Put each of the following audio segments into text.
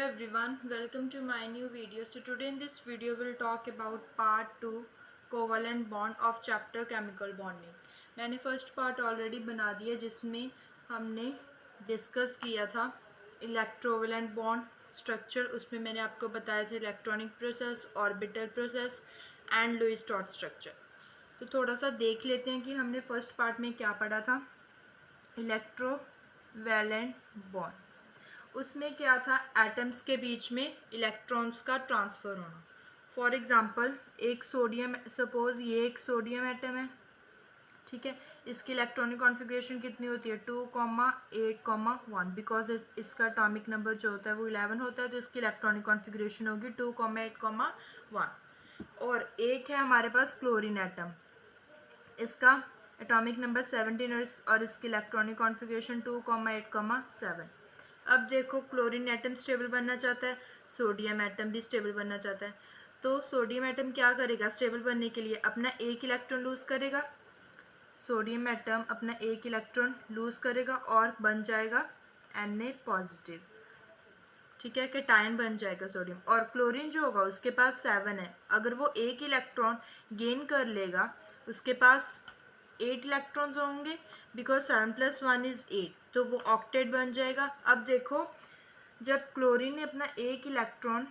everyone, welcome to my new video. So today in this video we'll talk about part 2 covalent bond of chapter chemical bonding. मैंने first part already बना दिया जिसमें हमने discuss किया था electrovalent bond structure. उसमें मैंने आपको बताया था electronic process, orbital process and Lewis स्टोर्ट स्ट्रक्चर. तो थोड़ा सा देख लेते हैं कि हमने फर्स्ट पार्ट में क्या पढ़ा था. इलेक्ट्रोवैलेंट बॉन्ड, उसमें क्या था, एटम्स के बीच में इलेक्ट्रॉन्स का ट्रांसफ़र होना. फॉर एग्ज़ाम्पल एक सोडियम, सपोज़ ये एक सोडियम एटम है, ठीक है. इसकी इलेक्ट्रॉनिक कॉन्फ़िगरेशन कितनी होती है 2,8,1. बिकॉज इसका एटॉमिक नंबर जो होता है वो 11 होता है, तो इसकी इलेक्ट्रॉनिक कॉन्फ़िगरेशन होगी 2,8,1. और एक है हमारे पास क्लोरीन एटम, इसका एटॉमिक नंबर 17 और इसकी इलेक्ट्रॉनिक कॉन्फ़िगरेशन 2,8,7. अब देखो क्लोरीन एटम स्टेबल बनना चाहता है, सोडियम एटम भी स्टेबल बनना चाहता है. तो सोडियम एटम क्या करेगा स्टेबल बनने के लिए, अपना एक इलेक्ट्रॉन लूज़ करेगा. सोडियम एटम अपना एक इलेक्ट्रॉन लूज़ करेगा और बन जाएगा Na पॉजिटिव, ठीक है, कैटायन बन जाएगा सोडियम. और क्लोरीन जो होगा उसके पास 7 है, अगर वो एक इलेक्ट्रॉन गेन कर लेगा उसके पास 8 इलेक्ट्रॉन्स होंगे, बिकॉज 7 + 1 = 8, तो वो ऑक्टेट बन जाएगा. अब देखो जब क्लोरीन ने अपना एक इलेक्ट्रॉन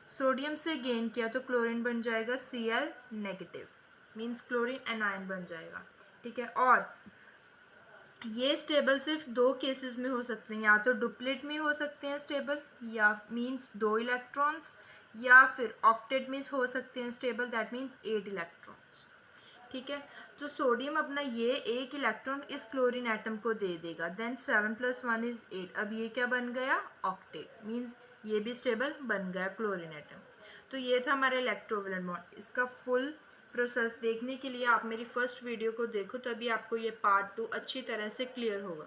सोडियम से गेन किया तो क्लोरीन बन जाएगा Cl negative, means chlorine anion बन जाएगा, ठीक है. और ये स्टेबल सिर्फ दो केसेस में हो सकते हैं, या तो डुप्लेट में हो सकते हैं स्टेबल, या मीन्स 2 इलेक्ट्रॉन्स, या फिर ऑक्टेट में हो सकते हैं स्टेबल, दैट मीन्स 8 इलेक्ट्रॉन्स, ठीक है. तो सोडियम अपना ये एक इलेक्ट्रॉन इस क्लोरीन एटम को दे देगा, देन 7 + 1 = 8. अब ये क्या बन गया, ऑक्टेट, मीन्स ये भी स्टेबल बन गया क्लोरीन एटम. तो ये था हमारा इलेक्ट्रोवैलेंट बॉन्ड. इसका फुल प्रोसेस देखने के लिए आप मेरी फर्स्ट वीडियो को देखो, तभी आपको ये पार्ट 2 अच्छी तरह से क्लियर होगा.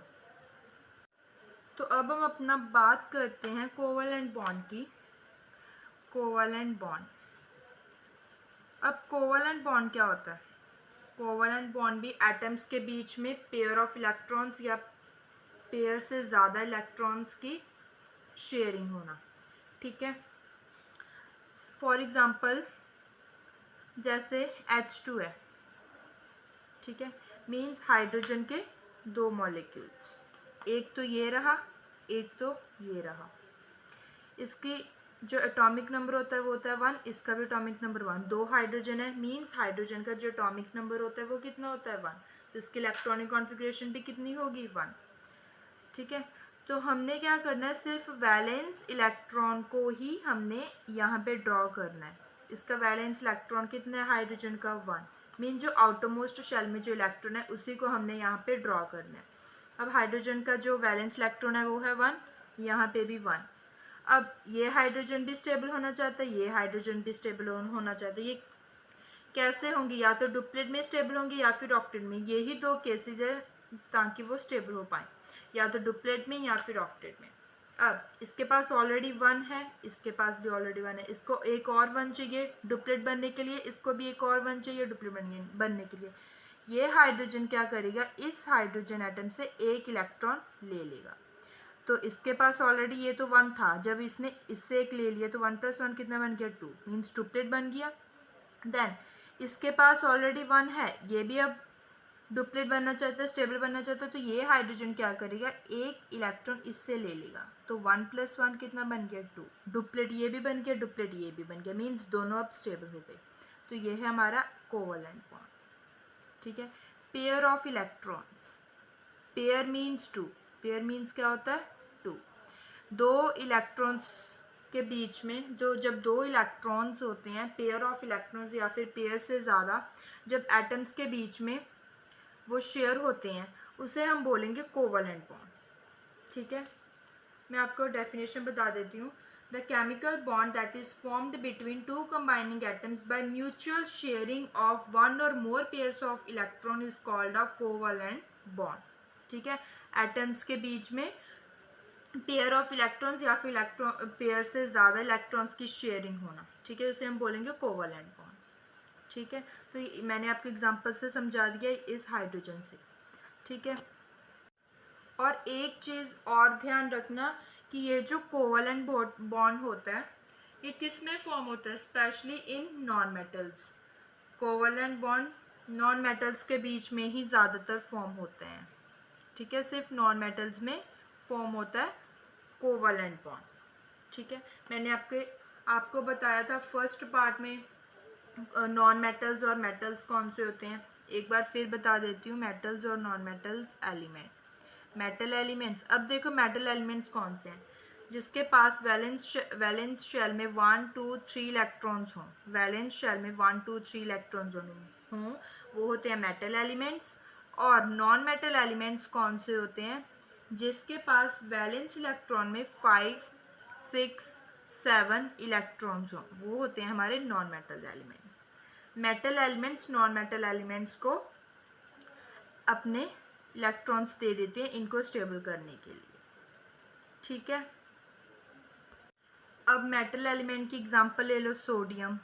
तो अब हम अपना बात करते हैं कोवैलेंट बॉन्ड की. कोवैलेंट बॉन्ड, अब कोवैलेंट बॉन्ड क्या होता है. कोवैलेंट बॉन्ड भी एटम्स के बीच में पेयर ऑफ इलेक्ट्रॉन्स या पेयर से ज़्यादा इलेक्ट्रॉन्स की शेयरिंग होना, ठीक है. फॉर एग्ज़ाम्पल जैसे H2 है, ठीक है, मीन्स हाइड्रोजन के 2 मॉलिक्यूल्स, एक तो ये रहा एक तो ये रहा. इसकी जो एटॉमिक नंबर होता है वो होता है 1, इसका भी एटॉमिक नंबर 1. 2 हाइड्रोजन है, मीन्स हाइड्रोजन का जो एटॉमिक नंबर होता है वो कितना होता है 1, तो इसकी इलेक्ट्रॉनिक कॉन्फ़िगरेशन भी कितनी होगी 1, ठीक है. तो हमने क्या करना है, सिर्फ वैलेंस इलेक्ट्रॉन को ही हमने यहाँ पे ड्रॉ करना है. इसका वैलेंस इलेक्ट्रॉन कितना है हाइड्रोजन का 1, मीन जो आउटरमोस्ट शेल में जो इलेक्ट्रॉन है उसी को हमने यहाँ पे ड्रॉ करना है. अब हाइड्रोजन का जो वैलेंस इलेक्ट्रॉन है वो है 1, यहाँ पे भी 1. अब ये हाइड्रोजन भी स्टेबल होना चाहता है, ये हाइड्रोजन भी स्टेबल होना चाहता है. ये कैसे होंगी, या तो डुप्लेट में स्टेबल होंगी या फिर ऑक्टेट में. यही दो केसेज है ताकि वो स्टेबल हो पाए, या तो डुप्लेट में या फिर ऑक्टेट में. अब इसके पास ऑलरेडी 1 है, इसके पास भी ऑलरेडी 1 है, इसको एक और 1 चाहिए डुप्लेट बनने के लिए, इसको भी एक और 1 चाहिए डुप्लेट बनने के लिए. ये हाइड्रोजन क्या करेगा, इस हाइड्रोजन एटम से एक इलेक्ट्रॉन ले लेगा. तो इसके पास ऑलरेडी ये तो 1 था, जब इसने इससे एक ले लिया तो 1 + 1 कितना बन गया 2, मीन्स डुप्लेट बन गया. देन इसके पास ऑलरेडी 1 है, ये भी अब डुप्लेट बनना चाहता है, स्टेबल बनना चाहता है, तो ये हाइड्रोजन क्या करेगा, एक इलेक्ट्रॉन इससे ले लेगा. तो 1 + 1 कितना बन गया 2, डुप्लेट ये भी बन गया, डुप्लेट ये भी बन गया, मीन्स दोनों अब स्टेबल हो गए. तो ये है हमारा कोवैलेंट बॉन्ड, ठीक है. Pair of electrons, pair means 2, pair means क्या होता है 2. दो इलेक्ट्रॉन्स के बीच में जब 2 इलेक्ट्रॉन्स होते हैं, पेयर ऑफ इलेक्ट्रॉन्स या फिर पेयर से ज़्यादा जब एटम्स के बीच में वो शेयर होते हैं, उसे हम बोलेंगे कोवैलेंट बॉन्ड, ठीक है. मैं आपको डेफिनेशन बता देती हूँ. The chemical bond that is formed between 2 combining atoms by mutual sharing of 1 or more pairs of electron is called a covalent bond, ठीक है. एटम्स के बीच में पेयर ऑफ इलेक्ट्रॉन्स या फिर इलेक्ट्रॉन पेयर से ज़्यादा इलेक्ट्रॉन्स की शेयरिंग होना, ठीक है, उसे हम बोलेंगे कोवैलेंट बॉन्ड, ठीक है. तो मैंने आपको एग्जांपल से समझा दिया इस हाइड्रोजन से, ठीक है. और एक चीज़ और ध्यान रखना कि ये जो कोवलेंट बॉन्ड होता है ये किस में फॉर्म होता है, specially in non metals. Covalent bond non metals के बीच में ही ज़्यादातर फॉर्म होते हैं, ठीक है, सिर्फ नॉन मेटल्स में फॉर्म होता है कोवलेंट बॉन्ड, ठीक है। मैंने आपको बताया था फर्स्ट पार्ट में नॉन मेटल्स और मेटल्स कौन से होते हैं, एक बार फिर बता देती हूँ, मेटल्स और non metals element. Metal elements, अब देखो मेटल एलिमेंट्स कौन से हैं, जिसके पास वैलेंस शेल में 1 2 3 इलेक्ट्रॉन्स हों, वैलेंस शेल में 1 2 3 इलेक्ट्रॉन्स हों, वो होते हैं मेटल एलिमेंट्स। और नॉन मेटल एलिमेंट्स कौन से होते हैं, जिसके पास वैलेंस इलेक्ट्रॉन में 5 6 7 इलेक्ट्रॉन्स हों, वो होते हैं हमारे non metal elements. Metal elements non metal elements को अपने इलेक्ट्रॉन्स दे देते हैं इनको स्टेबल करने के लिए, ठीक है। अब मेटल एलिमेंट की एग्जांपल ले लो, सोडियम।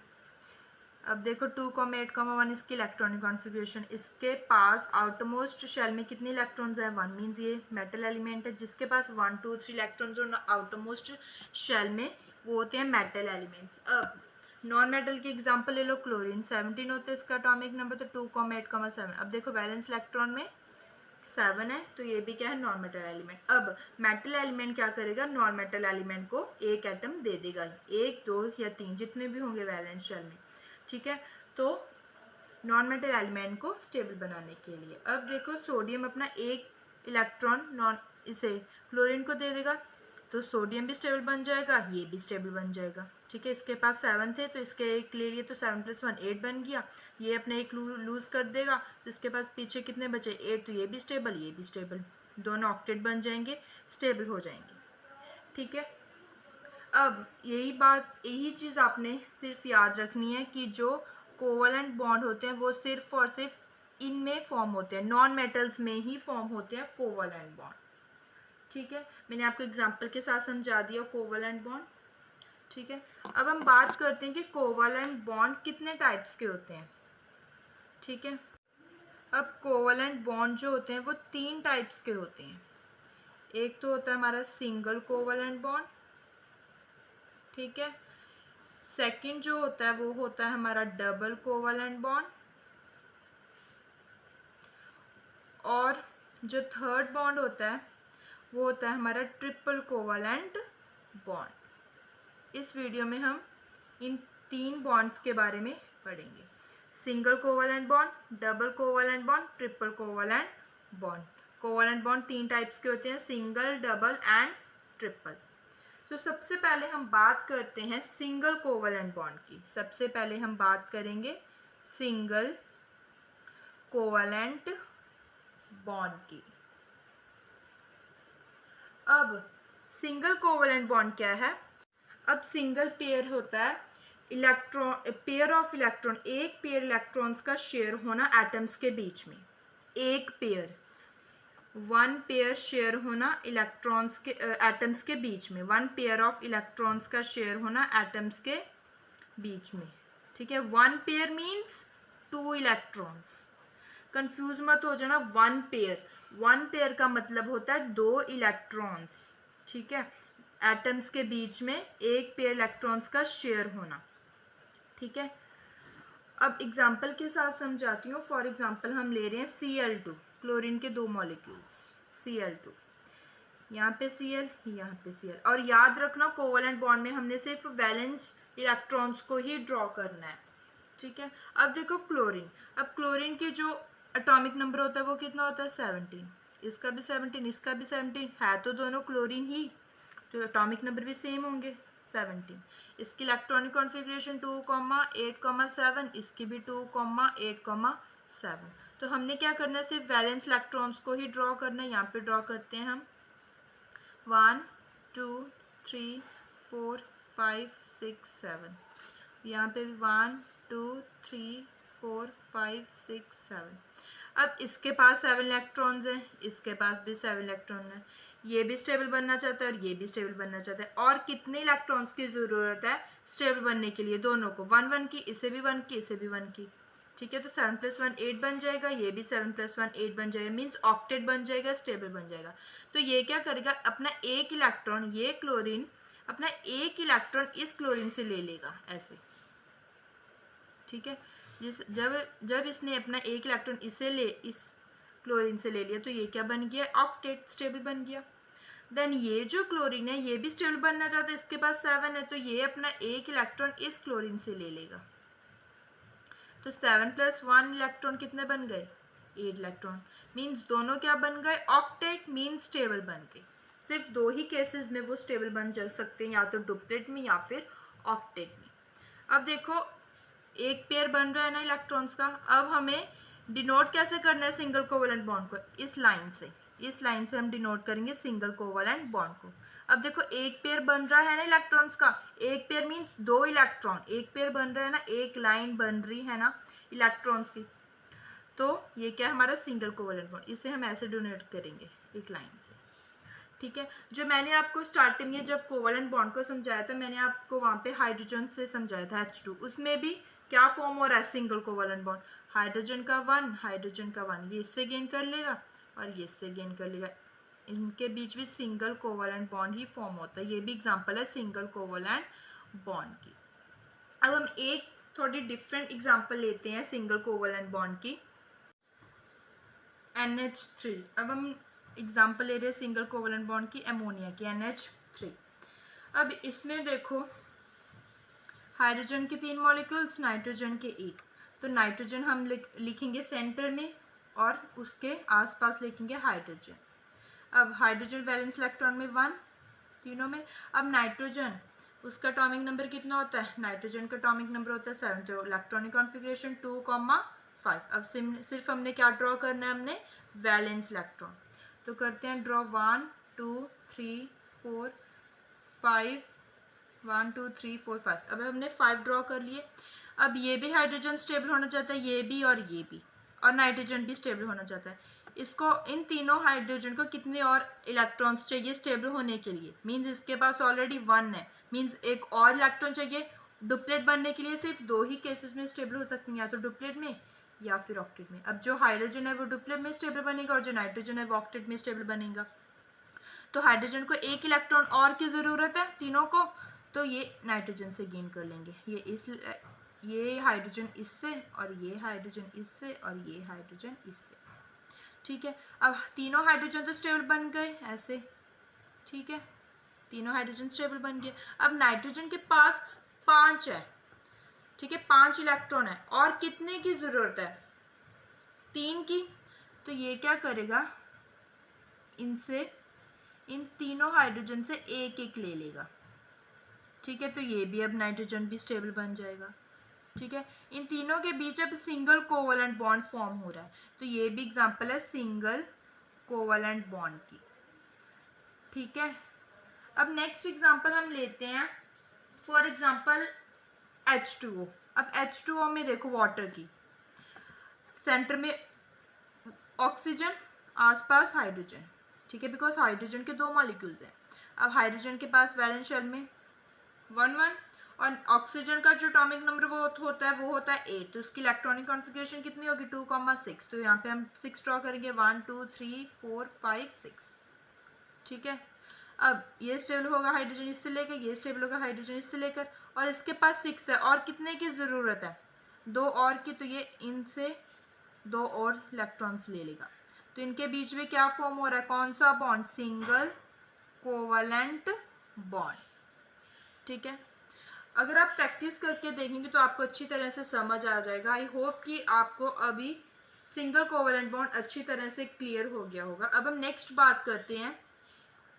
अब देखो 2,8,1 इसकी इलेक्ट्रॉनिक कॉन्फ़िगरेशन, इसके पास आउटरमोस्ट शेल में कितने इलेक्ट्रॉन्स हैं, 1, मीन्स ये मेटल एलिमेंट है जिसके पास 1 2 3 इलेक्ट्रॉन्स और आउटरमोस्ट शेल में वो होते हैं मेटल एलिमेंट्स। अब नॉन मेटल की एग्जांपल ले लो, क्लोरीन 17 होता है इसका एटॉमिक नंबर, तो 2,8,7। अब देखो वैलेंस इलेक्ट्रॉन में 7 है, तो ये भी क्या है, नॉन मेटल एलिमेंट। अब मेटल एलिमेंट क्या करेगा, नॉन मेटल एलिमेंट को एक एटम दे देगा, 1 2 या 3 जितने भी होंगे वैलेंस शेल में, ठीक है, तो नॉन मेटल एलिमेंट को स्टेबल बनाने के लिए। अब देखो सोडियम अपना एक इलेक्ट्रॉन इसे क्लोरीन को दे देगा, तो सोडियम भी स्टेबल बन जाएगा, ये भी स्टेबल बन जाएगा, ठीक है। इसके पास 7 थे तो इसके एक ले लिए, तो 7 + 1 8 बन गया, ये अपने एक लूज़ कर देगा, तो इसके पास पीछे कितने बचे, 8, तो ये भी स्टेबल, ये भी स्टेबल, दोनों ऑक्टेट बन जाएंगे, स्टेबल हो जाएंगे, ठीक है। अब यही चीज़ आपने सिर्फ याद रखनी है कि जो कोवलेंट बॉन्ड होते हैं वो सिर्फ और सिर्फ इनमें फॉर्म होते हैं, नॉन मेटल्स में ही फॉर्म होते हैं कोवलेंट बॉन्ड, ठीक है। मैंने आपको एग्जांपल के साथ समझा दिया कोवलेंट बॉन्ड, ठीक है। अब हम बात करते हैं कि कोवलेंट बॉन्ड कितने टाइप्स के होते हैं, ठीक है। अब कोवलेंट बॉन्ड जो होते हैं वो 3 टाइप्स के होते हैं। एक तो होता है हमारा सिंगल कोवलेंट बॉन्ड, ठीक है। सेकंड जो होता है वो होता है हमारा डबल कोवलेंट बॉन्ड, और जो थर्ड बॉन्ड होता है वो होता है हमारा ट्रिपल कोवलेंट बॉन्ड। इस वीडियो में हम इन 3 बॉन्ड्स के बारे में पढ़ेंगे, single covalent bond, double covalent bond, triple covalent bond. Covalent bond 3 types के होते हैं, सिंगल, डबल एंड ट्रिपल। सो सबसे पहले हम बात करते हैं सिंगल कोवलेंट बॉन्ड की। सबसे पहले हम बात करेंगे सिंगल कोवलेंट बॉन्ड की। अब सिंगल कोवलेंट बॉन्ड क्या है, अब सिंगल पेयर होता है पेयर ऑफ इलेक्ट्रॉन, एक पेयर इलेक्ट्रॉन्स का शेयर होना एटम्स के बीच में, एक पेयर, 1 पेयर शेयर होना इलेक्ट्रॉन्स के एटम्स के बीच में, 1 पेयर ऑफ इलेक्ट्रॉन्स का शेयर होना एटम्स के बीच में, ठीक है। 1 पेयर मीन्स 2 इलेक्ट्रॉन्स, कंफ्यूज मत हो जाना। 1 पेयर का मतलब होता है 2 इलेक्ट्रॉन्स, ठीक है, एटम्स के बीच में एक पेयर इलेक्ट्रॉन्स का शेयर होना, ठीक है। अब एग्जाम्पल के साथ समझाती हूँ। फॉर एग्जाम्पल हम ले रहे हैं Cl2, क्लोरीन के 2 मॉलिक्यूल्स, Cl2, यहाँ पे Cl, यहाँ पे Cl, और याद रखना कोवलेंट बॉन्ड में हमने सिर्फ वैलेंस इलेक्ट्रॉन्स को ही ड्रॉ करना है, ठीक है। अब देखो क्लोरीन, अब क्लोरीन के जो एटॉमिक नंबर होता है वो कितना होता है, 17, इसका भी 17, इसका भी 17, है तो दोनों क्लोरीन ही, तो एटॉमिक नंबर भी सेम होंगे 17। इसकी इलेक्ट्रॉनिक कॉन्फ़िगरेशन 2,8,7, इसकी भी 2,8,7। तो हमने क्या करना है, सिर्फ वैलेंस इलेक्ट्रॉन्स को ही ड्रॉ करना है। यहाँ पे ड्रॉ करते हैं हम 1 2 3 4 5 6 7, यहाँ पे भी 1 2 3 4 5 6 7। अब इसके पास 7 इलेक्ट्रॉन्स हैं, इसके पास भी 7 इलेक्ट्रॉन है, ये भी स्टेबल बनना चाहता है और ये भी स्टेबल बनना चाहता है। और कितने इलेक्ट्रॉन्स की ज़रूरत है स्टेबल बनने के लिए, दोनों को 1 1 की, इसे भी 1 की, इसे भी 1 की, ठीक है, तो 7 + 1 8 बन जाएगा, ये भी 7 + 1 8 बन जाएगा, मीन्स ऑक्टेट बन जाएगा, स्टेबल बन जाएगा। तो ये क्या करेगा, अपना एक इलेक्ट्रॉन, ये क्लोरीन अपना एक इलेक्ट्रॉन इस क्लोरीन से ले लेगा ऐसे, ठीक है। जब जब इसने अपना एक इलेक्ट्रॉन इस क्लोरीन से ले लिया तो ये क्या बन गया, ऑक्टेट, स्टेबल बन गया। देन ये जो क्लोरीन है ये भी स्टेबल बनना चाहता है, इसके पास 7 है, तो ये अपना एक इलेक्ट्रॉन इस क्लोरीन से ले लेगा। तो 7 + 1 इलेक्ट्रॉन कितने बन गए, 8 इलेक्ट्रॉन, मीन्स दोनों क्या बन गए, ऑक्टेट, मीन्स स्टेबल बन गए। सिर्फ दो ही केसेस में वो स्टेबल बन सकते हैं, या तो डुप्लेट में या फिर ऑक्टेट में। अब देखो एक पेयर बन रहा है ना इलेक्ट्रॉन्स का, अब हमें डिनोट कैसे करना है सिंगल कोवलेंट बॉन्ड को, इस लाइन से हम डिनोट करेंगे सिंगल कोवलेंट बॉन्ड को। अब देखो एक पेयर बन रहा है ना इलेक्ट्रॉन्स का, एक पेयर मीन्स दो इलेक्ट्रॉन, एक पेयर बन रहा है ना, एक लाइन बन रही है ना इलेक्ट्रॉन्स की, तो ये क्या है हमारा सिंगल कोवलेंट बॉन्ड, इसे हम ऐसे डिनोट करेंगे एक लाइन से, ठीक है। जो मैंने आपको स्टार्टिंग में जब कोवलेंट बॉन्ड को समझाया था, मैंने आपको वहाँ पे हाइड्रोजन से समझाया था H2, उसमें भी क्या फॉर्म हो रहा है, सिंगल कोवलेंट बॉन्ड, हाइड्रोजन का 1 हाइड्रोजन का 1, ये इससे गेन कर लेगा और ये इससे गेन कर लेगा, इनके बीच भी सिंगल कोवलेंट बॉन्ड ही फॉर्म होता है। ये भी एग्जांपल है सिंगल कोवलेंट बॉन्ड की। अब हम एक थोड़ी डिफरेंट एग्जांपल लेते हैं सिंगल कोवलेंट बॉन्ड की, NH3। अब हम एग्जांपल ले रहे हैं सिंगल कोवलेंट बॉन्ड की अमोनिया की, NH3। अब इसमें देखो हाइड्रोजन के 3 मॉलिक्यूल्स, नाइट्रोजन के 1, तो नाइट्रोजन हम लिखेंगे सेंटर में और उसके आसपास लिखेंगे हाइड्रोजन। अब हाइड्रोजन वैलेंस इलेक्ट्रॉन में 1 तीनों में। अब नाइट्रोजन, उसका एटॉमिक नंबर कितना होता है, नाइट्रोजन का एटॉमिक नंबर होता है 7, तो इलेक्ट्रॉनिक कॉन्फ़िगरेशन 2,5। अब सिर्फ हमने क्या ड्रॉ करना है, हमने वैलेंस इलेक्ट्रॉन, तो करते हैं ड्रॉ 1 2 3 4 5, 1 2 3 4 5। अब हमने 5 ड्रॉ कर लिए। अब ये भी हाइड्रोजन स्टेबल होना चाहता है, ये भी और ये भी, और नाइट्रोजन भी स्टेबल होना चाहता है। इसको इन तीनों हाइड्रोजन को कितने और इलेक्ट्रॉन्स चाहिए स्टेबल होने के लिए, मींस इसके पास ऑलरेडी 1 है, मींस एक और इलेक्ट्रॉन चाहिए। डुप्लेट बनने के लिए सिर्फ दो ही केसेस में स्टेबल हो सकती हैं, या तो डुप्लेट में या फिर ऑक्टेट में। अब जो हाइड्रोजन है वो डुप्लेट में स्टेबल बनेगा और जो नाइट्रोजन है वो ऑक्टेट में स्टेबल बनेगा। तो हाइड्रोजन को एक इलेक्ट्रॉन और की ज़रूरत है तीनों को, तो ये नाइट्रोजन से गेन कर लेंगे, ये हाइड्रोजन इससे और ये हाइड्रोजन इससे और ये हाइड्रोजन इससे, ठीक है। अब तीनों हाइड्रोजन तो स्टेबल बन गए ऐसे, ठीक है, तीनों हाइड्रोजन स्टेबल बन गए। अब नाइट्रोजन के पास 5 है, ठीक है, 5 इलेक्ट्रॉन है, और कितने की ज़रूरत है, 3 की। तो ये क्या करेगा, इन तीनों हाइड्रोजन से एक एक ले लेगा, ठीक है। तो ये भी अब नाइट्रोजन भी स्टेबल बन जाएगा, ठीक है। इन तीनों के बीच अब सिंगल कोवलेंट बॉन्ड फॉर्म हो रहा है, तो ये भी एग्जांपल है सिंगल कोवलेंट बॉन्ड की, ठीक है। अब नेक्स्ट एग्जांपल हम लेते हैं, फॉर एग्जांपल H2O। अब H2O में देखो वाटर की, सेंटर में ऑक्सीजन, आसपास हाइड्रोजन, ठीक है, बिकॉज हाइड्रोजन के 2 मॉलिक्यूल्स हैं। अब हाइड्रोजन के पास वैलेंस शेल में 1 1, और ऑक्सीजन का जो एटॉमिक नंबर वो होता है 8, तो उसकी इलेक्ट्रॉनिक कॉन्फ़िगरेशन कितनी होगी 2,6। तो यहाँ पे हम 6 ड्रॉ करेंगे, 1 2 3 4 5 6, ठीक है। अब ये स्टेबल होगा हाइड्रोजन इससे लेकर, ये स्टेबल होगा हाइड्रोजन इससे लेकर, और इसके पास 6 है, और कितने की ज़रूरत है, 2 और की, तो ये इनसे 2 और इलेक्ट्रॉन्स ले लेगा। तो इनके बीच में क्या फॉर्म हो रहा है, कौन सा बॉन्ड, सिंगल कोवलेंट बॉन्ड, ठीक है। अगर आप प्रैक्टिस करके देखेंगे तो आपको अच्छी तरह से समझ आ जाएगा। आई होप कि आपको अभी सिंगल कोवलेंट बॉन्ड अच्छी तरह से क्लियर हो गया होगा। अब हम नेक्स्ट बात करते हैं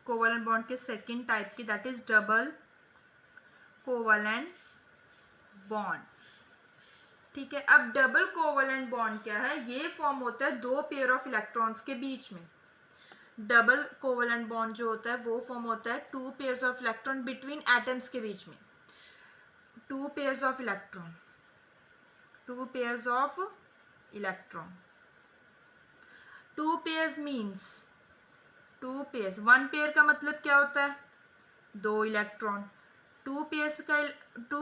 कोवलेंट बॉन्ड के सेकंड टाइप की, that is double covalent bond, ठीक है। अब डबल कोवलेंट बॉन्ड क्या है, ये फॉर्म होता है 2 पेयर ऑफ इलेक्ट्रॉन्स के बीच में। डबल कोवलेंट बॉन्ड जो होता है वो फॉर्म होता है 2 pairs of electron between atoms के बीच में, 2 pairs of electron, 2 pairs of electron, 2 pairs means 2 pairs, 1 pair का मतलब क्या होता है 2 इलेक्ट्रॉन, 2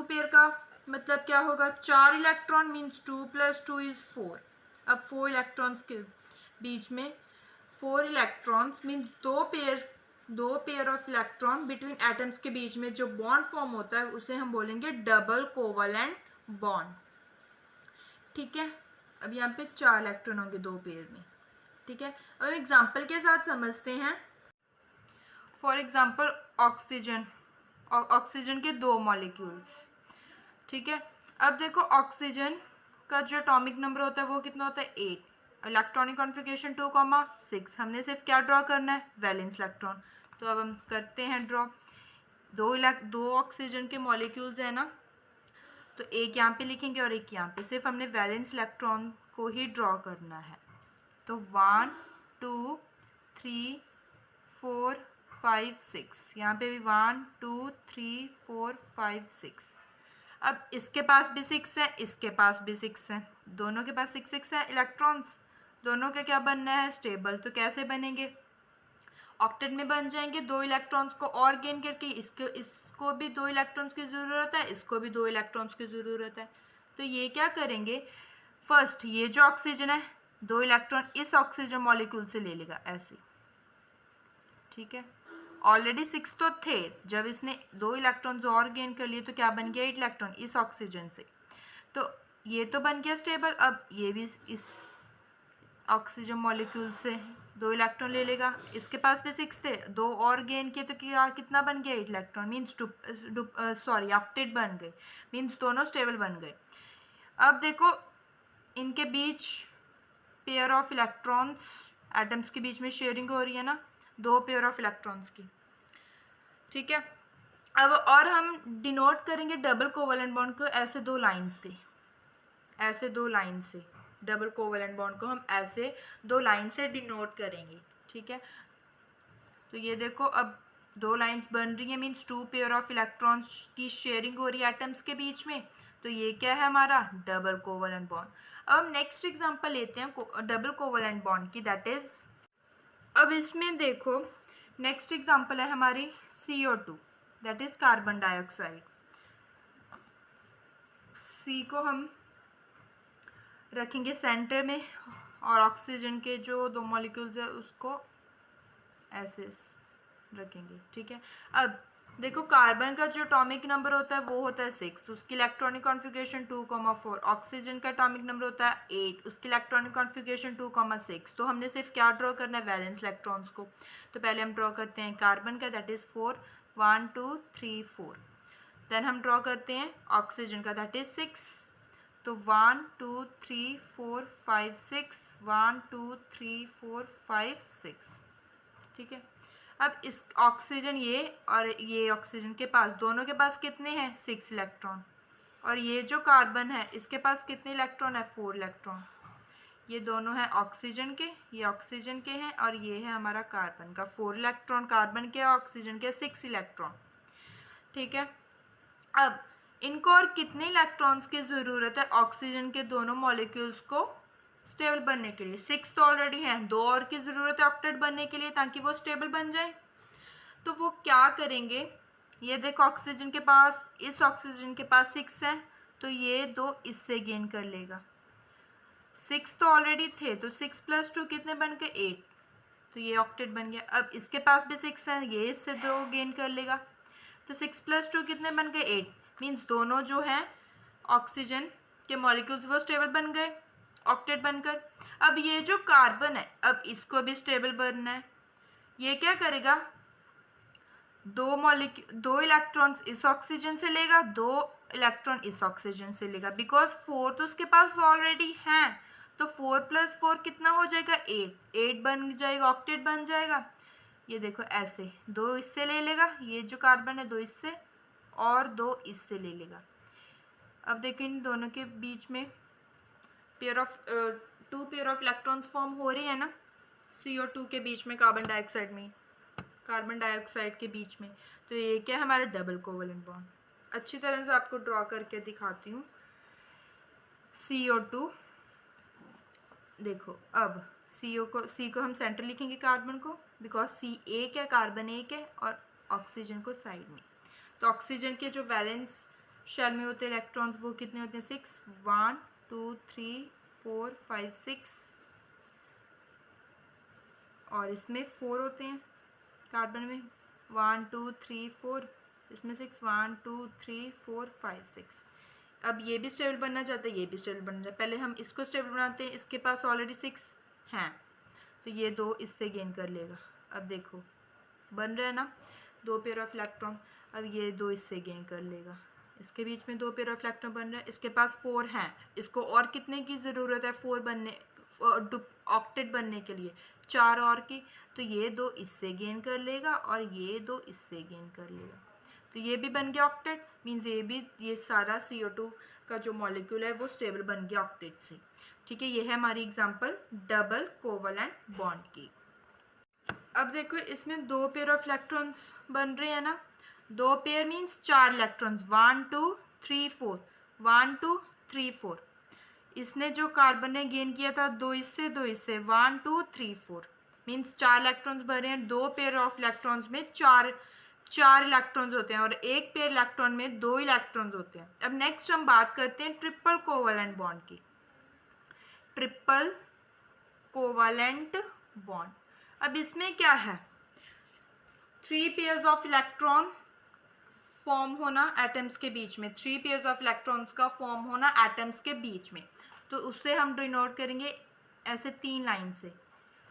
पेयर का मतलब क्या होगा, 4 इलेक्ट्रॉन मीन्स 2 + 2 = 4। अब 4 इलेक्ट्रॉन्स के बीच में 4 इलेक्ट्रॉन्स मीन्स दो pair of electron between atoms के बीच में जो बॉन्ड फॉर्म होता है उसे हम बोलेंगे डबल कोवलेंट बॉन्ड। ठीक है, अब यहाँ पे 4 इलेक्ट्रॉन होंगे दो पेयर में। ठीक है, अब एग्जांपल के साथ समझते हैं। फॉर एग्जांपल ऑक्सीजन के 2 मॉलिक्यूल्स। ठीक है, अब देखो ऑक्सीजन का जो एटॉमिक नंबर होता है वो कितना होता है 8, इलेक्ट्रॉनिक कॉन्फ़िगरेशन 2,6। हमने सिर्फ क्या ड्रॉ करना है, वैलेंस इलेक्ट्रॉन। तो अब हम करते हैं ड्रॉ। दो ऑक्सीजन के मॉलिक्यूल्स है ना, तो एक यहाँ पे लिखेंगे और एक यहाँ पे, सिर्फ हमने वैलेंस इलेक्ट्रॉन को ही ड्रॉ करना है। तो 1 2 3 4 5 6, यहाँ पे भी 1 2 3 4 5 6। अब इसके पास भी 6 है, इसके पास भी 6 है, दोनों के पास 6 है इलेक्ट्रॉन्स। दोनों का क्या बनना है, स्टेबल। तो कैसे बनेंगे, ऑक्टेट में बन जाएंगे। 2 इलेक्ट्रॉन्स को और गेन करके इसको भी 2 इलेक्ट्रॉन्स की ज़रूरत है, इसको भी 2 इलेक्ट्रॉन्स की ज़रूरत है। तो ये क्या करेंगे, फर्स्ट ये जो ऑक्सीजन है 2 इलेक्ट्रॉन इस ऑक्सीजन मॉलिक्यूल से ले लेगा ऐसे। ठीक है, ऑलरेडी 6 तो थे, जब इसने 2 इलेक्ट्रॉन्स और गेन कर लिए तो क्या बन गया, 8 इलेक्ट्रॉन इस ऑक्सीजन से। तो ये तो बन गया स्टेबल। अब ये भी इस ऑक्सीजन मॉलिक्यूल से 2 इलेक्ट्रॉन ले लेगा, इसके पास भी 6 थे, 2 और गेन किए तो क्या कितना बन गया, 8 इलेक्ट्रॉन मीन्स ऑक्टेट बन गए, मीन्स दोनों स्टेबल बन गए। अब देखो इनके बीच पेयर ऑफ इलेक्ट्रॉन्स, एटम्स के बीच में शेयरिंग हो रही है ना, 2 पेयर ऑफ इलेक्ट्रॉन्स की। ठीक है, अब और हम डिनोट करेंगे डबल कोवलेंट बॉन्ड को ऐसे 2 लाइन्स के, ऐसे 2 लाइन से डबल कोवलेंट बॉन्ड को हम ऐसे 2 लाइन से डिनोट करेंगे। ठीक है, तो ये देखो अब 2 लाइंस बन रही हैं, मीन्स 2 पेयर ऑफ इलेक्ट्रॉन्स की शेयरिंग हो रही है एटम्स के बीच में। तो ये क्या है हमारा, डबल कोवलेंट बॉन्ड। अब हम नेक्स्ट एग्जांपल लेते हैं डबल कोवलेंट बॉन्ड की, दैट इज, अब इसमें देखो नेक्स्ट एग्जांपल है हमारी CO2, that is carbon dioxide. C को हम रखेंगे सेंटर में और ऑक्सीजन के जो 2 मॉलिक्यूल्स है उसको ऐसे रखेंगे। ठीक है, अब देखो कार्बन का जो एटॉमिक नंबर होता है वो होता है 6, उसकी इलेक्ट्रॉनिक कॉन्फ़िगरेशन 2,4। ऑक्सीजन का एटॉमिक नंबर होता है 8, उसकी इलेक्ट्रॉनिक कॉन्फ़िगरेशन 2,6। तो हमने सिर्फ क्या ड्रॉ करना है, वैलेंस इलेक्ट्रॉन्स को। तो पहले हम ड्रॉ करते हैं कार्बन का, दैट इज़ 4, 1 2 3 4। देन हम ड्रॉ करते हैं ऑक्सीजन का, दैट इज़ 6। तो 1 2 3 4 5 6, 1 2 3 4 5 6। ठीक है, अब इस ऑक्सीजन ये और ये ऑक्सीजन के पास, दोनों के पास कितने हैं, 6 इलेक्ट्रॉन। और ये जो कार्बन है इसके पास कितने इलेक्ट्रॉन है, 4 इलेक्ट्रॉन। ये दोनों हैं ऑक्सीजन के, ये ऑक्सीजन के हैं, और ये है हमारा कार्बन का, 4 इलेक्ट्रॉन कार्बन के, ऑक्सीजन के 6 इलेक्ट्रॉन। ठीक है, अब इनको और कितने इलेक्ट्रॉन्स की ज़रूरत है ऑक्सीजन के दोनों मॉलिक्यूल्स को स्टेबल बनने के लिए, 6 तो ऑलरेडी हैं, 2 और की ज़रूरत है ऑक्टेट बनने के लिए ताकि वो स्टेबल बन जाए। तो वो क्या करेंगे, ये देखो ऑक्सीजन के पास, इस ऑक्सीजन के पास 6 है, तो ये 2 इससे गेन कर लेगा। 6 तो ऑलरेडी थे, तो 6 + 2 कितने बन गए, 8। तो ये ऑक्टेट बन गया। अब इसके पास भी 6 है, ये इससे 2 गेन कर लेगा, तो 6 + 2 कितने बन गए, 8। मीन्स दोनों जो हैं ऑक्सीजन के मॉलिक्यूल्स वो स्टेबल बन गए ऑक्टेट बनकर। अब ये जो कार्बन है, अब इसको भी स्टेबल बनना है। ये क्या करेगा, 2 इलेक्ट्रॉन्स इस ऑक्सीजन से लेगा, 2 इलेक्ट्रॉन इस ऑक्सीजन से लेगा, बिकॉज 4 तो उसके पास ऑलरेडी हैं। तो 4 + 4 कितना हो जाएगा, 8 बन जाएगा, ऑक्टेट बन जाएगा। ये देखो ऐसे 2 इससे ले लेगा, ये जो कार्बन है 2 इससे और 2 इससे ले लेगा। अब देखिए इन दोनों के बीच में two pair of electrons form हो रही है ना, CO2 के बीच में, कार्बन डाइऑक्साइड के बीच में। तो ये क्या है हमारा डबल कोवलेंट बॉन्ड। अच्छी तरह से आपको ड्रॉ करके दिखाती हूँ। CO2, देखो अब C को हम सेंटर लिखेंगे कार्बन को, बिकॉज C एक है, कार्बन एक है, और ऑक्सीजन को साइड में। तो ऑक्सीजन के जो वैलेंस शेल में होते हैं इलेक्ट्रॉन्स, वो कितने होते हैं 6, 1 2 3 4 5 6, और इसमें 4 होते हैं कार्बन में, 1 2 3 4, इसमें 6, 1 2 3 4 5 6। अब ये भी स्टेबल बनना चाहता है, ये भी स्टेबल बनना चाहता है, पहले हम इसको स्टेबल बनाते हैं, इसके पास ऑलरेडी 6 हैं तो ये 2 इससे गेन कर लेगा। अब देखो बन रहा है ना 2 पेयर ऑफ इलेक्ट्रॉन, अब ये 2 इससे गेन कर लेगा, इसके बीच में 2 पेयर ऑफ इलेक्ट्रॉन बन रहा है, इसके पास 4 हैं, इसको और कितने की ज़रूरत है 4 बनने ऑक्टेट बनने के लिए, 4 और की, तो ये 2 इससे गेन कर लेगा और ये 2 इससे गेन कर लेगा, तो ये भी बन गया ऑक्टेट, मीन्स ये भी, ये सारा CO2 का जो मॉलिक्यूल है वो स्टेबल बन गया ऑक्टेट से। ठीक है, ये है हमारी एग्जांपल डबल कोवलेंट बॉन्ड की। अब देखो इसमें 2 पेयर ऑफ इलेक्ट्रॉन्स बन रहे हैं ना, 2 पेयर मीन्स 4 इलेक्ट्रॉन्स, 1 2 3 4, 1 2 3 4, इसने जो कार्बन ने गेन किया था 2 इससे 2 इससे, 1 2 3 4 मीन्स 4 इलेक्ट्रॉन्स भरे हैं, 2 पेयर ऑफ इलेक्ट्रॉन्स में 4 इलेक्ट्रॉन्स होते हैं और एक पेयर इलेक्ट्रॉन में 2 इलेक्ट्रॉन्स होते हैं। अब नेक्स्ट हम बात करते हैं ट्रिपल कोवलेंट बॉन्ड की। ट्रिपल कोवलेंट बॉन्ड, अब इसमें क्या है, 3 पेयर्स ऑफ इलेक्ट्रॉन फॉर्म होना एटम्स के बीच में, 3 पेयर्स ऑफ इलेक्ट्रॉन्स का फॉर्म होना एटम्स के बीच में, तो उससे हम डिनोट करेंगे ऐसे 3 लाइन से,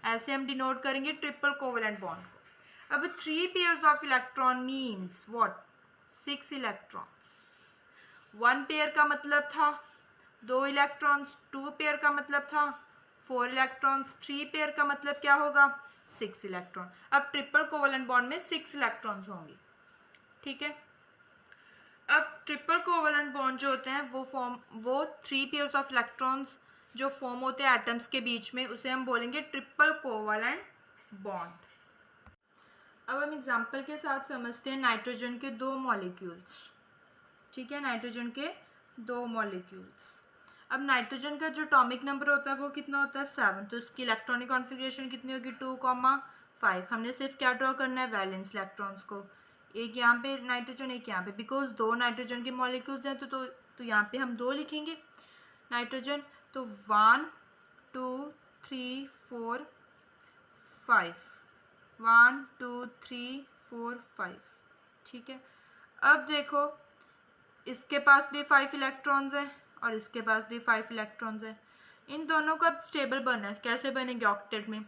ऐसे हम डिनोट करेंगे ट्रिपल कोवलेंट बॉन्ड को। अब 3 pairs of electron means what, 6 electrons, 1 pair का मतलब था 2 इलेक्ट्रॉन्स, 2 पेयर का मतलब था 4 इलेक्ट्रॉन्स, 3 पेयर का मतलब क्या होगा 6 इलेक्ट्रॉन। अब ट्रिपल कोवलेंट बॉन्ड में 6 इलेक्ट्रॉन्स होंगे। ठीक है, अब ट्रिपल कोवलेंट बॉन्ड जो होते हैं वो 3 पेयर्स ऑफ इलेक्ट्रॉन्स जो फॉर्म होते हैं एटम्स के बीच में, उसे हम बोलेंगे ट्रिपल कोवलेंट बॉन्ड। अब हम एग्जांपल के साथ समझते हैं नाइट्रोजन के 2 मॉलिक्यूल्स। ठीक है, नाइट्रोजन के 2 मॉलिक्यूल्स। अब नाइट्रोजन का जो एटॉमिक नंबर होता है वो कितना होता है 7, तो उसकी इलेक्ट्रॉनिक कॉन्फ़िगरेशन कितनी होगी 2,5। हमने सिर्फ क्या ड्रॉ करना है वैलेंस इलेक्ट्रॉन्स को, एक यहाँ पे नाइट्रोजन एक यहाँ पे, बिकॉज 2 नाइट्रोजन के मॉलिक्यूल्स हैं तो यहाँ पे हम 2 लिखेंगे नाइट्रोजन, तो 1 2 3 4 5, 1 2 3 4 5। ठीक है, अब देखो इसके पास भी 5 इलेक्ट्रॉन्स हैं और इसके पास भी 5 इलेक्ट्रॉन्स हैं, इन दोनों का स्टेबल बनना है, कैसे बनेंगे ऑक्टेट में।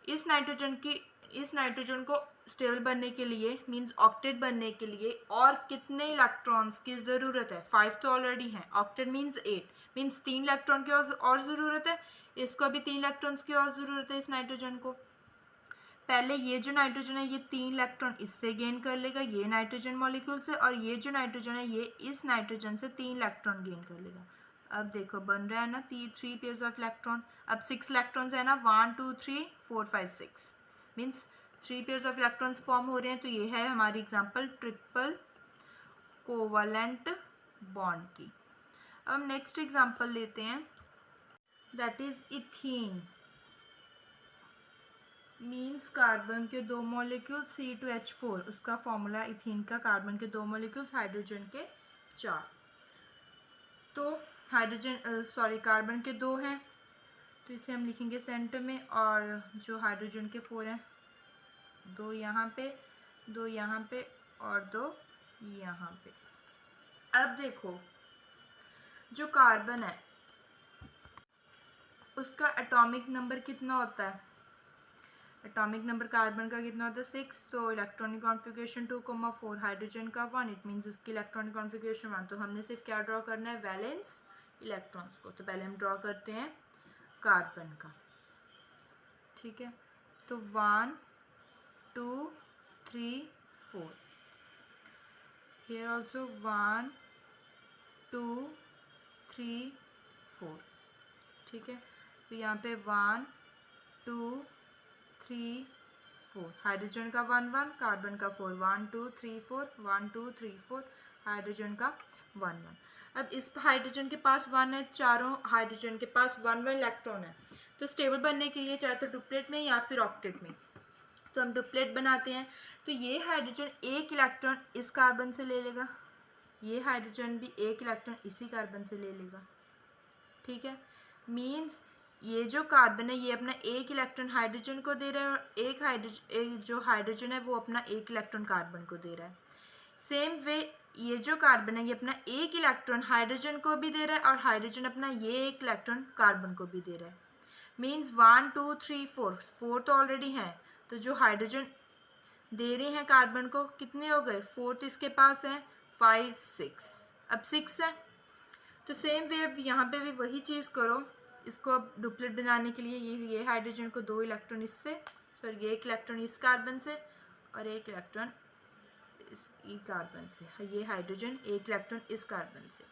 इस नाइट्रोजन को स्टेबल बनने के लिए मींस ऑक्टेट बनने के लिए और कितने इलेक्ट्रॉन्स की ज़रूरत है, 5 तो ऑलरेडी हैं, ऑक्टेट मींस 8, मींस 3 इलेक्ट्रॉन की और ज़रूरत है, इसको भी 3 इलेक्ट्रॉन्स की और ज़रूरत है इस नाइट्रोजन को। पहले ये जो नाइट्रोजन है ये 3 इलेक्ट्रॉन इससे गेन कर लेगा ये नाइट्रोजन मॉलिक्यूल से, और ये जो नाइट्रोजन है ये इस नाइट्रोजन से 3 इलेक्ट्रॉन गेन कर लेगा। अब देखो बन रहा है ना 3 पेयर्स ऑफ इलेक्ट्रॉन, अब 6 इलेक्ट्रॉन्स है ना 1 2 3 4 5 6 means 3 pairs of electrons form हो रहे हैं, तो ये है हमारी एग्जांपल ट्रिपल कोवलेंट बॉन्ड की। अब नेक्स्ट एग्जांपल लेते हैं, that is ethene, means carbon के 2 मॉलिक्यूल C2H4, उसका फॉर्मूला इथीन का, कार्बन के 2 मॉलिक्यूल्स हाइड्रोजन के 4, तो कार्बन के 2 हैं तो इसे हम लिखेंगे सेंटर में, और जो हाइड्रोजन के 4 हैं 2 यहाँ पे 2 यहाँ पे और 2 यहाँ पे। अब देखो जो कार्बन है उसका एटॉमिक नंबर कितना होता है, एटॉमिक नंबर कार्बन का कितना होता है 6, तो इलेक्ट्रॉनिक कॉन्फ़िगरेशन 2,4, हाइड्रोजन का 1, इट मीन्स उसकी इलेक्ट्रॉनिक कॉन्फ़िगरेशन 1, तो हमने सिर्फ क्या ड्रॉ करना है वैलेंस इलेक्ट्रॉन्स को, तो पहले हम ड्रॉ करते हैं कार्बन का। ठीक है, तो 1 2 3 4, हियर ऑल्सो 1 2 3 4। ठीक है, तो यहाँ पे 1 2 3 4, हाइड्रोजन का 1 1, कार्बन का 4, 1 2 3 4 1 2 3 4, हाइड्रोजन का 1 1। अब इस हाइड्रोजन के पास 1 है, चारों हाइड्रोजन के पास 1 1 इलेक्ट्रॉन है, तो स्टेबल बनने के लिए चाहे तो डुप्लेट में या फिर ऑक्टेट में, तो हम डुप्लेट बनाते हैं, तो ये हाइड्रोजन एक इलेक्ट्रॉन इस कार्बन से ले लेगा, ये हाइड्रोजन भी एक इलेक्ट्रॉन इसी कार्बन से ले लेगा, ठीक है। मीन्स ये जो कार्बन है ये अपना एक इलेक्ट्रॉन हाइड्रोजन को दे रहा है और एक जो हाइड्रोजन है वो अपना एक इलेक्ट्रॉन कार्बन को दे रहा है। सेम वे ये जो कार्बन है ये अपना एक इलेक्ट्रॉन हाइड्रोजन को भी दे रहा है और हाइड्रोजन अपना ये एक इलेक्ट्रॉन कार्बन को भी दे रहा है। मीन्स 1 2 3 4 तो ऑलरेडी हैं, तो जो हाइड्रोजन दे रहे हैं कार्बन को कितने हो गए, 4 तो इसके पास है, 5 6, अब 6 है। तो सेम वे अब यहाँ पे भी वही चीज़ करो, इसको अब डुप्लेट बनाने के लिए ये हाइड्रोजन को 2 इलेक्ट्रॉन इससे, सॉरी एक इलेक्ट्रॉन इस कार्बन से और एक इलेक्ट्रॉन इस कार्बन से, ये हाइड्रोजन एक इलेक्ट्रॉन इस कार्बन से।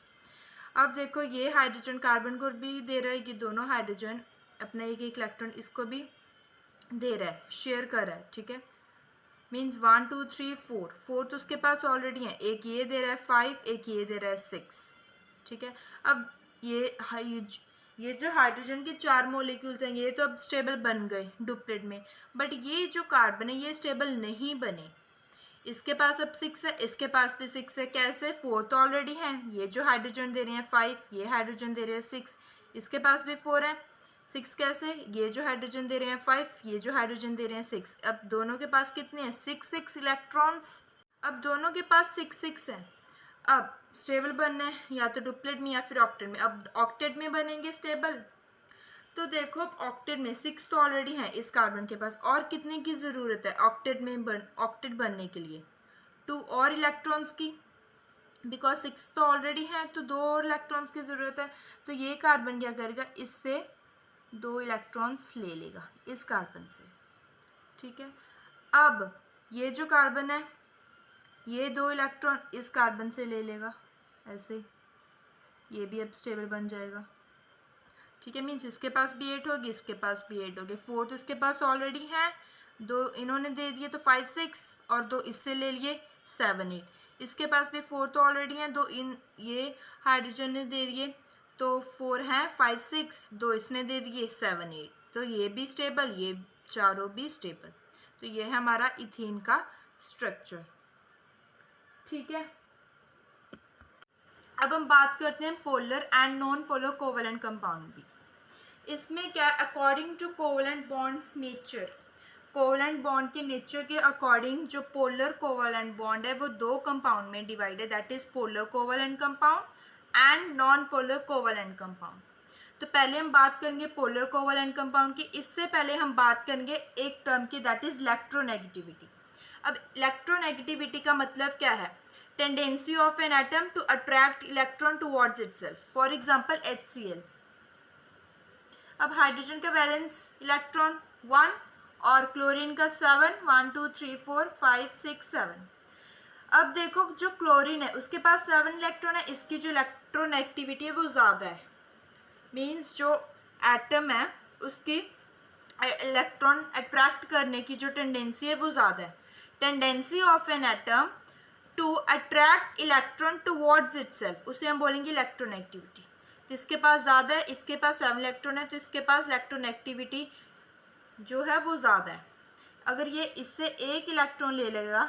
अब देखो ये हाइड्रोजन कार्बन को भी दे रहा है, ये दोनों हाइड्रोजन अपना एक एक इलेक्ट्रॉन इसको भी दे रहा है, शेयर कर रहा है, ठीक है। मीन्स 1 2 3 4 तो उसके पास ऑलरेडी है, एक ये दे रहा है 5, एक ये दे रहा है 6, ठीक है। अब ये जो हाइड्रोजन के 4 मॉलिक्यूल्स हैं ये तो अब स्टेबल बन गए डुप्लेट में, बट ये जो कार्बन है ये स्टेबल नहीं बने। इसके पास अब 6 है, इसके पास भी 6 है, कैसे, 4 तो ऑलरेडी है, ये जो हाइड्रोजन दे रहे हैं 5, ये हाइड्रोजन दे रहे हैं 6, इसके पास भी 4 है, 6 कैसे, ये जो हाइड्रोजन दे रहे हैं 5, ये जो हाइड्रोजन दे रहे हैं 6, अब दोनों के पास कितने हैं, 6 इलेक्ट्रॉन्स, अब दोनों के पास 6 है। अब स्टेबल बनना है या तो डुप्लेट में या फिर ऑक्टेट में, अब ऑक्टेट में बनेंगे स्टेबल। तो देखो अब ऑक्टेट में 6 तो ऑलरेडी है इस कार्बन के पास, और कितने की ज़रूरत है ऑक्टेट में ऑक्टेट बनने के लिए, 2 और इलेक्ट्रॉन्स की, बिकॉज 6 तो ऑलरेडी है तो 2 और इलेक्ट्रॉन्स की ज़रूरत है। तो ये कार्बन क्या करेगा, इससे 2 इलेक्ट्रॉन्स ले लेगा इस कार्बन से, ठीक है। अब ये जो कार्बन है ये 2 इलेक्ट्रॉन इस कार्बन से ले लेगा, ऐसे ये भी अब स्टेबल बन जाएगा, ठीक है। मीन्स इसके पास भी 8 होगी, इसके पास भी 8 होगी, 4 तो इसके पास ऑलरेडी है, 2 इन्होंने दे दिए तो 5 6 और 2 इससे ले लिए 7 8, इसके पास भी 4 तो ऑलरेडी हैं, 2 ये हाइड्रोजन ने दे दिए तो 4 हैं, 5 6, 2 इसने दे दिए 7 8, तो ये भी स्टेबल, ये चारों भी स्टेबल। तो ये है हमारा इथेन का स्ट्रक्चर, ठीक है। अब हम बात करते हैं polar and non polar covalent compound भी। इसमें क्या, according to covalent bond nature, covalent bond के नेचर के अकॉर्डिंग जो पोलर कोवेलेंट बॉन्ड है वो 2 कंपाउंड में डिवाइड है, that is polar covalent compound and non polar covalent compound. तो पहले हम बात करेंगे पोलर कोवेलेंट कंपाउंड की, इससे पहले हम बात करेंगे एक टर्म की, दैट इज इलेक्ट्रोनेगेटिविटी। अब इलेक्ट्रोनेगेटिविटी का मतलब क्या है, tendency of an atom to attract electron towards itself, for example HCl। अब हाइड्रोजन का वैलेंस इलेक्ट्रॉन 1 और क्लोरीन का 7, 1 2 3 4 5 6 7। अब देखो जो क्लोरीन है उसके पास 7 इलेक्ट्रॉन है, इसकी जो इलेक्ट्रोनेगेटिविटी है वो ज़्यादा है, मीन्स जो एटम है उसकी इलेक्ट्रॉन अट्रैक्ट करने की जो टेंडेंसी है वो ज़्यादा है। Tendency of an atom to attract electron towards itself, उसे हम बोलेंगे इलेक्ट्रोनेगेटिविटी। तो इसके पास ज़्यादा है, इसके पास 7 इलेक्ट्रॉन है, तो इसके पास इलेक्ट्रोनेगेटिविटी जो है वो ज़्यादा है। अगर ये इससे एक इलेक्ट्रॉन ले लेगा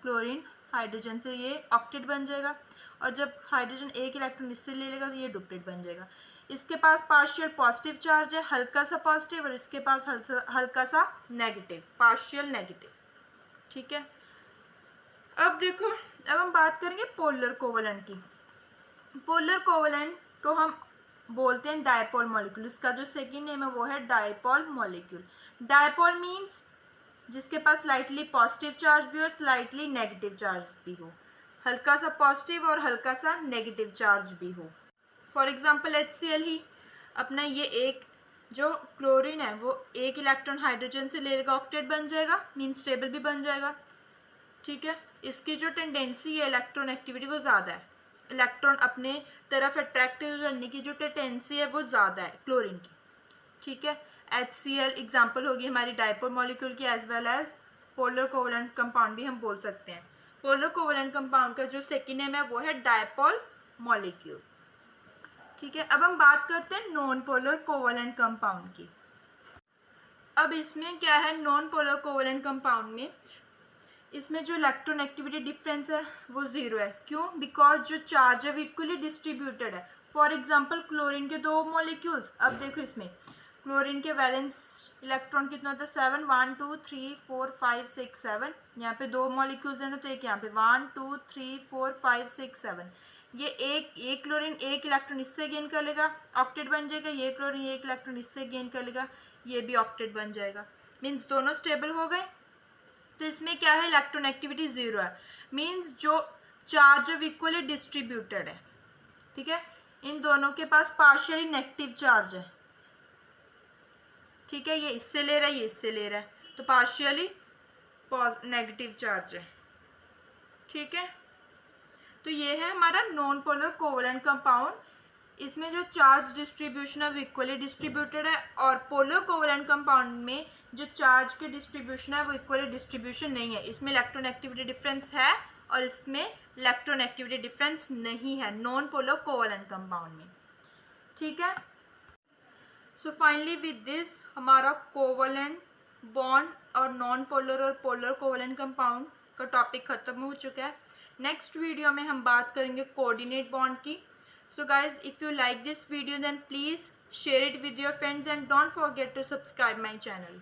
क्लोरीन हाइड्रोजन से, ये ऑक्टेट बन जाएगा, और जब हाइड्रोजन एक इलेक्ट्रॉन इससे ले लेगा तो ये डुप्लेट बन जाएगा। इसके पास पार्शियल पॉजिटिव चार्ज है, हल्का सा पॉजिटिव, और इसके पास हल्का सा नेगेटिव, पार्शियल नेगेटिव, ठीक है। अब देखो, अब हम बात करेंगे पोलर कोवेलेंट की। पोलर कोवेलेंट को हम बोलते हैं डायपोल मॉलिक्यूल, इसका जो सेकेंड नेम है वो है डायपोल मॉलिक्यूल। डायपोल मीन्स जिसके पास स्लाइटली पॉजिटिव चार्ज भी हो, स्लाइटली नेगेटिव चार्ज भी हो, हल्का सा पॉजिटिव और हल्का सा नेगेटिव चार्ज भी हो। फॉर एग्जांपल HCl ही अपना ये एक जो क्लोरीन है वो एक इलेक्ट्रॉन हाइड्रोजन से ले लेगा, ऑक्टेट बन जाएगा, मीन स्टेबल भी बन जाएगा, ठीक है। इसकी जो टेंडेंसी है इलेक्ट्रॉन एक्टिविटी वो ज़्यादा है, इलेक्ट्रॉन अपने तरफ अट्रैक्ट करने की जो टेंडेंसी है वो ज़्यादा है क्लोरीन की, ठीक है। HCl एग्जाम्पल होगी हमारी डायपोल मॉलिक्यूल की, as well as polar covalent compound भी हम बोल सकते हैं। पोलर कोवेलेंट कंपाउंड का जो सेकेंड नेम है वो है डायपोल मॉलिक्यूल, ठीक है। अब हम बात करते हैं नॉन पोलर कोवेलेंट कंपाउंड की। अब इसमें क्या है, नॉन पोलर कोवेलेंट कंपाउंड में इसमें जो इलेक्ट्रोनेगेटिविटी डिफरेंस है वो ज़ीरो है। क्यों? बिकॉज जो चार्ज है वो इक्वली डिस्ट्रीब्यूटेड है। फॉर एग्जांपल क्लोरीन के 2 मॉलिक्यूल्स, अब देखो इसमें क्लोरीन के वैलेंस इलेक्ट्रॉन कितना होता है 7, 1 2 3 4 5 6 7। यहाँ पे 2 मॉलिक्यूल्स हैं ना, तो एक यहाँ पे 1 2 3 4 5 6 7। ये एक क्लोरीन एक इलेक्ट्रॉन इससे गेन कर लेगा, ऑक्टेट बन जाएगा। ये क्लोरीन एक इलेक्ट्रॉन इससे गेन कर लेगा, ये भी ऑक्टेट बन जाएगा। मीन्स दोनों स्टेबल हो गए। तो इसमें क्या है, इलेक्ट्रोनेगेटिविटी ज़ीरो है। मीन्स जो चार्ज है इक्वली डिस्ट्रीब्यूटेड है। ठीक है, इन दोनों के पास पार्शियली नेगेटिव चार्ज है। ठीक है, ये इससे ले रहा है, ये इससे ले रहा है, तो पार्शियली नेगेटिव चार्ज है। ठीक है, तो ये है हमारा नॉन पोलर कोवलेंट कंपाउंड। इसमें जो चार्ज डिस्ट्रीब्यूशन है वो इक्वली डिस्ट्रीब्यूटेड है, और पोलर कोवलेंट कंपाउंड में जो चार्ज के डिस्ट्रीब्यूशन है वो इक्वली डिस्ट्रीब्यूशन नहीं है। इसमें इलेक्ट्रोनेगेटिविटी डिफरेंस है और इसमें इलेक्ट्रोनेगेटिविटी डिफरेंस नहीं है नॉन पोलर कोवलेंट कंपाउंड में। ठीक है, सो फाइनली विद दिस हमारा कोवलेंट बॉन्ड और नॉन पोलर और पोलर कोवलेंट कंपाउंड का टॉपिक ख़त्म हो चुका है। नेक्स्ट वीडियो में हम बात करेंगे कोऑर्डिनेट बॉन्ड की। So guys, if you like this video then please share it with your friends and don't forget to subscribe my channel.